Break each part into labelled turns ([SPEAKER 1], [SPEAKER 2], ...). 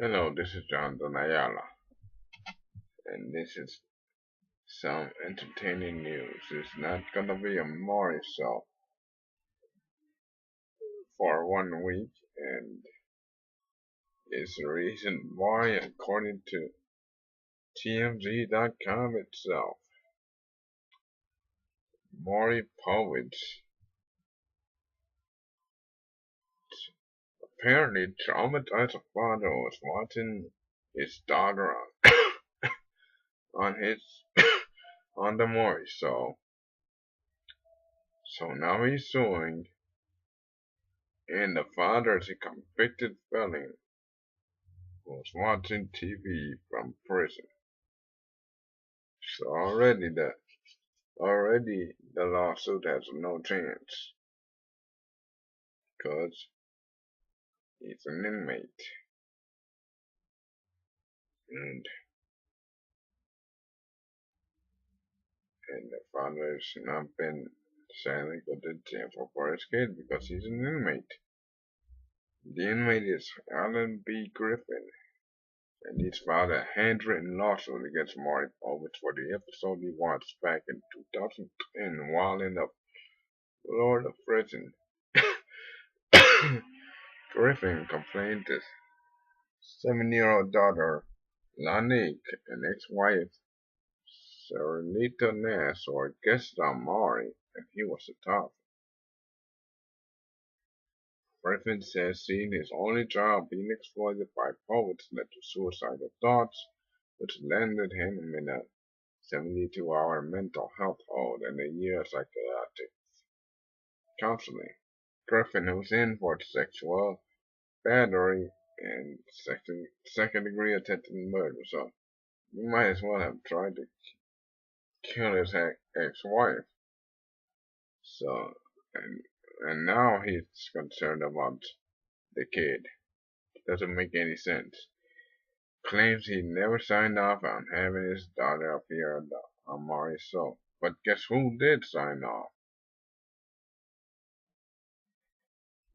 [SPEAKER 1] Hello, this is John Donayala, and this is some entertaining news. It's not gonna be a Maury show for 1 week, and it's the reason why, according to TMZ.com itself, Maury Povich apparently traumatized a father who was watching his daughter on his on the Maury show. So now he's suing, and the father is a convicted felon was watching TV from prison. So already the lawsuit has no chance because he's an inmate, and the father's not been sadly go to jail for his kid because he's an inmate. The inmate is Alan B. Griffin, and he's filed a handwritten lawsuit against Maury Povich for the episode he watched back in 2010 while in the Florida prison. Griffin complained his 7-year-old daughter, Lanik, and ex-wife, Saralita Nass, were guests on Maury, and he was the top. Griffin says seeing his only child being exploited by Povich led to suicidal thoughts, which landed him in a 72-hour mental health hold and a year of psychiatric counseling. Griffin, who's in for sexual battery and second-degree attempted murder, so he might as well have tried to kill his ex-wife. So, and now he's concerned about the kid. Doesn't make any sense. Claims he never signed off on having his daughter appear on Maury's show. But guess who did sign off?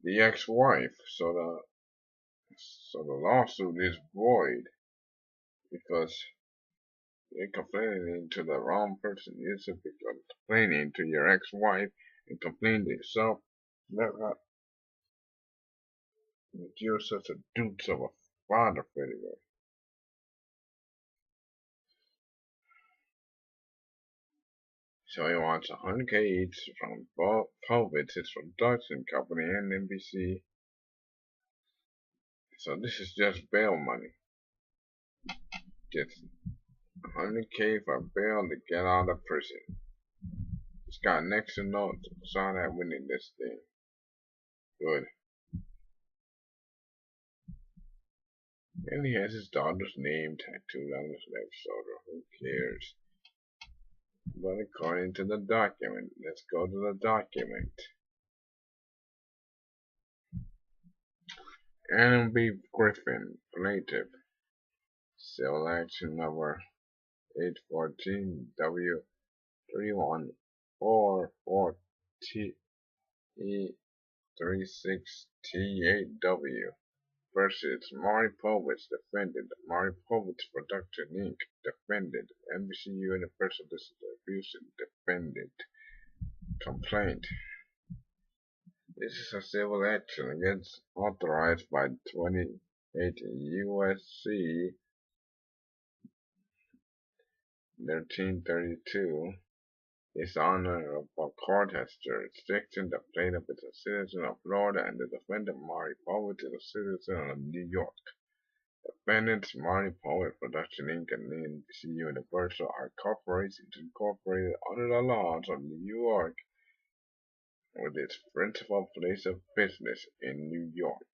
[SPEAKER 1] The ex-wife. So the lawsuit is void because you're complaining to the wrong person. You should be complaining to your ex-wife and complain to yourself that you're such a doots of a father figure. So he wants 100K each from Povich, his production company, and NBC. So this is just bail money. Just 100K for bail to get out of prison. He's got next to no shot at winning this thing. Good. And he has his daughter's name tattooed on his left shoulder. Who cares? But according to the document, let's go to the document. Adam B. Griffin, plaintiff, civil action number 814 W 31440 E 36T8W versus Maury Povich, defendant, Maury Povich Production Inc., defendant, NBC Universal Distribution, defendant, complaint. This is a civil action against authorized by 28 U.S.C. 1332. His honorable court has jurisdiction. The plaintiff is a citizen of Florida and the defendant, Maury Povich, is a citizen of New York. Defendants, Maury Povich Production Inc. and NBC Universal are corporations incorporated under the laws of New York with its principal place of business in New York.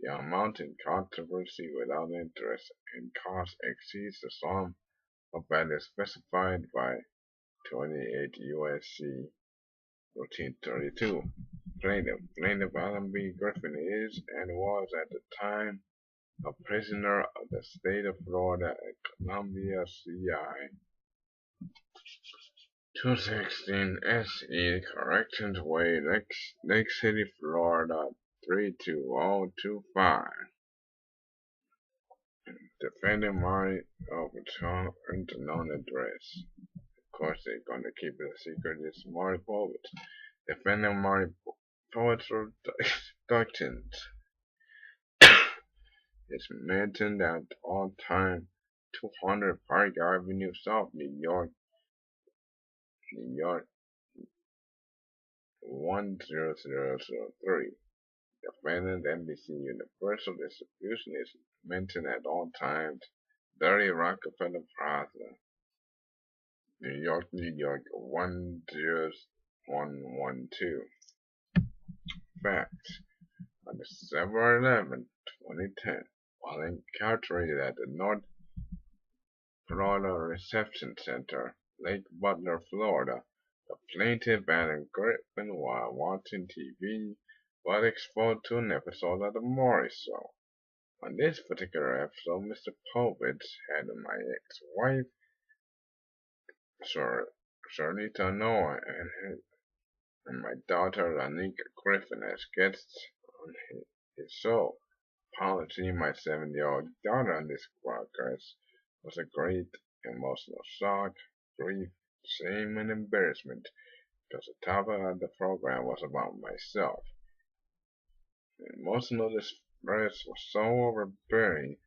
[SPEAKER 1] The amount in controversy without interest and cost exceeds the sum of value specified by 28 U.S.C. 1432. Plaintiff Alan B. Griffin is and was at the time a prisoner of the state of Florida at Columbia CI 216 SE Corrections Way, Lake City, Florida 32025. Defendant Maury overturned the known address. Of course, they're going to keep it a secret. It's Maury Povich. Defendant Maury Povich productions is maintained at all time 200 Park Avenue South, New York 10003. Defendant NBC Universal Distribution is maintained at all times 30 Rockefeller Plaza, New York 10112. Facts. On December 11, 2010, while incarcerated at the North Florida Reception Center, Lake Butler, Florida, the plaintiff Adam Griffin, while watching TV, was exposed to an episode of The Maury Show. On this particular episode, Mr. Povich had my ex-wife, Charlita Noah, and my daughter, Anika Griffin, as guests on his show. Apology, my 7-year-old daughter on this broadcast was a great emotional shock, grief, shame, and embarrassment because the topic of the program was about myself. The emotional distress was so overbearing,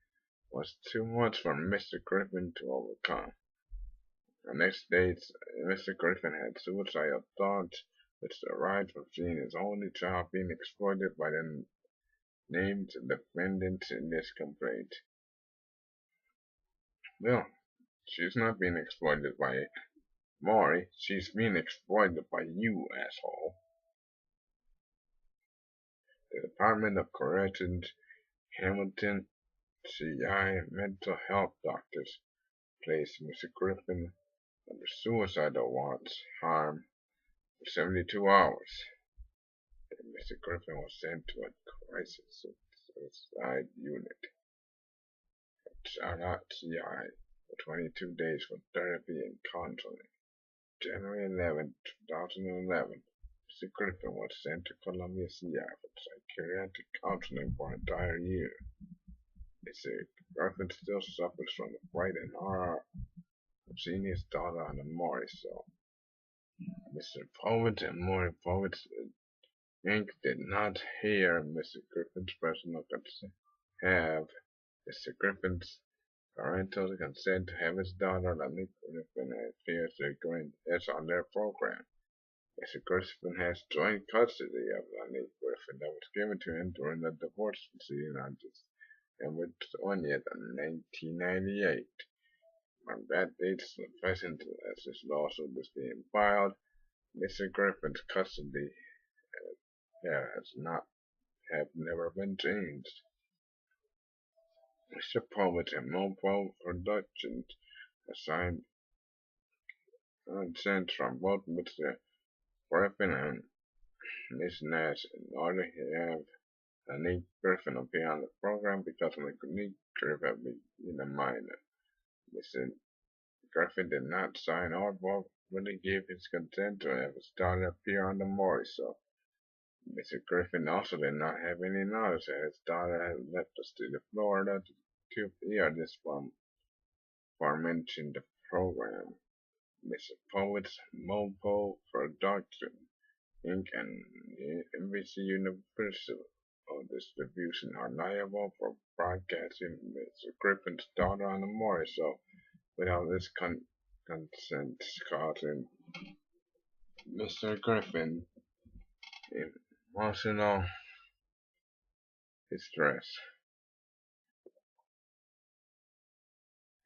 [SPEAKER 1] was too much for Mr. Griffin to overcome. The next day, Mr. Griffin had suicidal thoughts, which derived from seeing his only child being exploited by the named defendants in this complaint. Well, she's not being exploited by Maury, she's being exploited by you, asshole. The Department of Corrections, Hamilton, CI mental health doctors placed Mr. Griffin under suicidal watch harm for 72 hours. Mr. Griffin was sent to a crisis suicide unit at Charlotte CI for 22 days for therapy and counseling. January 11, 2011, Mr. Griffin was sent to Columbia CI for psychiatric counseling for an entire year. Mr. Griffin still suffers from the fright and horror of seeing his daughter on the Maury Show. Mr. Povich and Maury Povich Inc. did not hear Mr. Griffin's personal consent, have Mr. Griffin's parental consent to have his daughter, Anika Griffin, appear to grant this on their program. Mr. Griffin has joint custody of Anika Griffin that was given to him during the divorce proceeding on December 20th, 1998. On that date, the present as this lawsuit is being filed, Mr. Griffin's custody have never been changed. Mr. Povich and Mopo Productions assigned consent from both Mr. Griffin and Ms. Nash in order to have Anika Griffin appear on the program because Anika Griffin being a minor. Mr. Griffin did not sign or vote when he gave his consent to have his daughter appear on the Maury Show. Mr. Griffin also did not have any knowledge that his daughter had left the state of Florida to appear this aforementioned program. Mr. Poet's Mopo Production, Inc. and NBC Universal Distribution are liable for broadcasting Mr. Griffin's daughter on the Maury Show without his consent, causing Mr. Griffin emotional distress.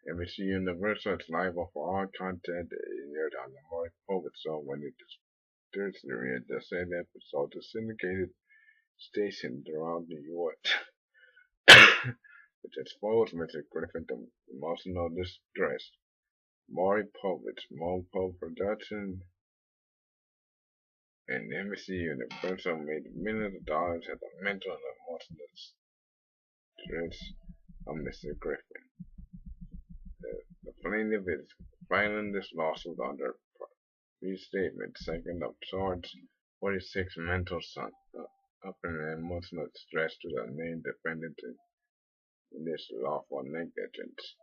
[SPEAKER 1] NBC Universal is liable for all content aired on the Maury Povich Show when it distributes the said episode to syndicated stations throughout New York, which exposed Mr. Griffin to emotional distress. Maury Povich, Mopo Production, and NBC Universal made millions of dollars at the mental and emotional distress of Mr. Griffin. The plaintiff is filing this lawsuit under restatement second of charge 46 mental up and emotional distress to the named defendant in this lawful negligence.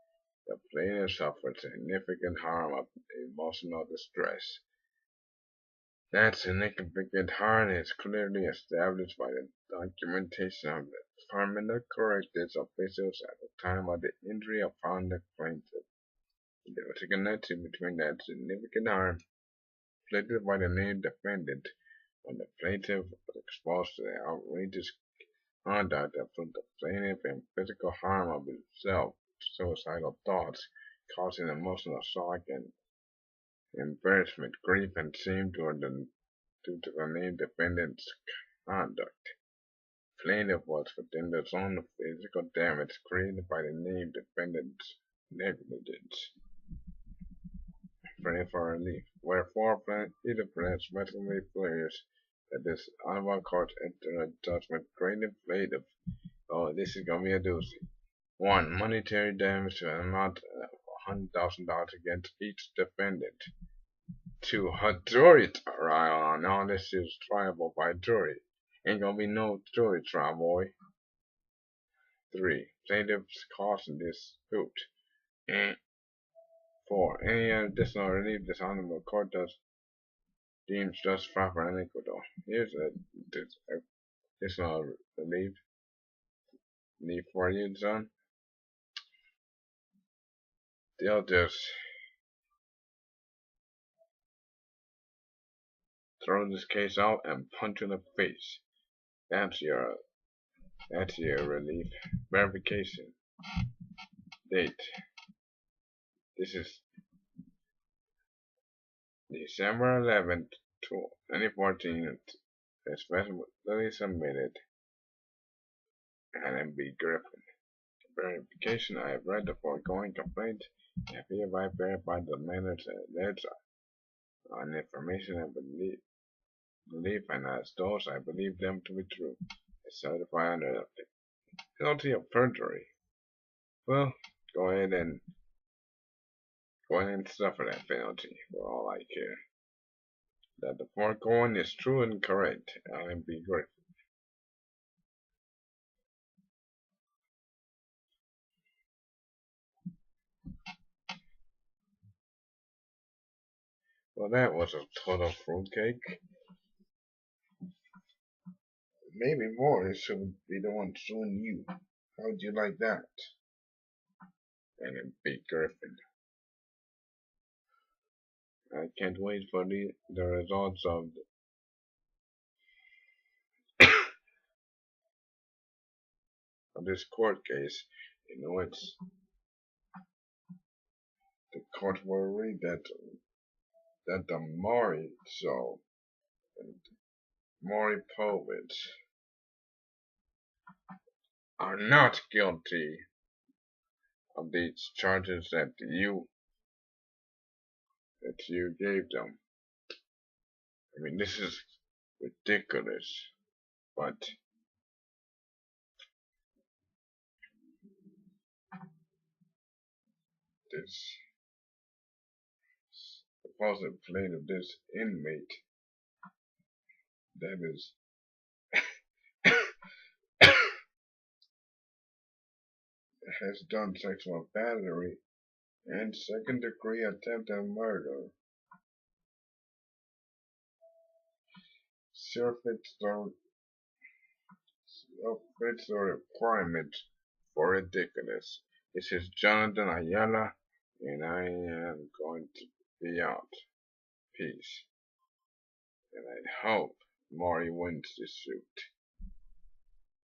[SPEAKER 1] The plaintiff suffered significant harm of emotional distress. That significant harm is clearly established by the documentation of the Department of Corrections officials at the time of the injury upon the plaintiff. There was a connection between that significant harm inflicted by the named defendant when the plaintiff was exposed to the outrageous conduct that put the plaintiff in physical harm of himself, suicidal thoughts, causing emotional shock and embarrassment, grief, and shame due to the named defendant's conduct. Plaintiff was within the zone of physical damage created by the named defendant's negligence. Pray for relief. Wherefore, plaintiff respectfully pleads that this honorable court enter a judgment granting plaintiff. Oh, this is gonna be a doozy. 1. Monetary damage to an amount of $100,000 against each defendant. 2. A jury trial. Now this is triable by jury. Ain't gonna be no jury trial, boy. 3. Plaintiff's cost and dispute. And 4. Any additional relief this honorable court does deems just, proper, and equitable. Here's additional relief for you, son. They'll just throw this case out and punch you in the face. That's your relief. Verification. Date. This is December 11th, 2014. Especially submitted. And B. Griffin. Verification. I have read the foregoing complaint and have hereby verified the matters alleged on information I believe, and as those I believe them to be true. I certify under the penalty of perjury. Well, go ahead and suffer that penalty for all I care. That the foregoing is true and correct. Alan B. Griffin. Well, that was a total fruitcake. Maybe Maury should be the one suing you. How would you like that? Alan B. Griffin. I can't wait for the results of this court case. You know, the court will read that the Maury show and Maury Povich are not guilty of these charges that you gave them. I mean, this is ridiculous, but this supposed plaintiff, this inmate that is has done sexual battery and second-degree attempted murder fits the requirements for ridiculous. This is Jonathan Ayala, and I am going to be out. Peace. And I hope Maury wins this suit.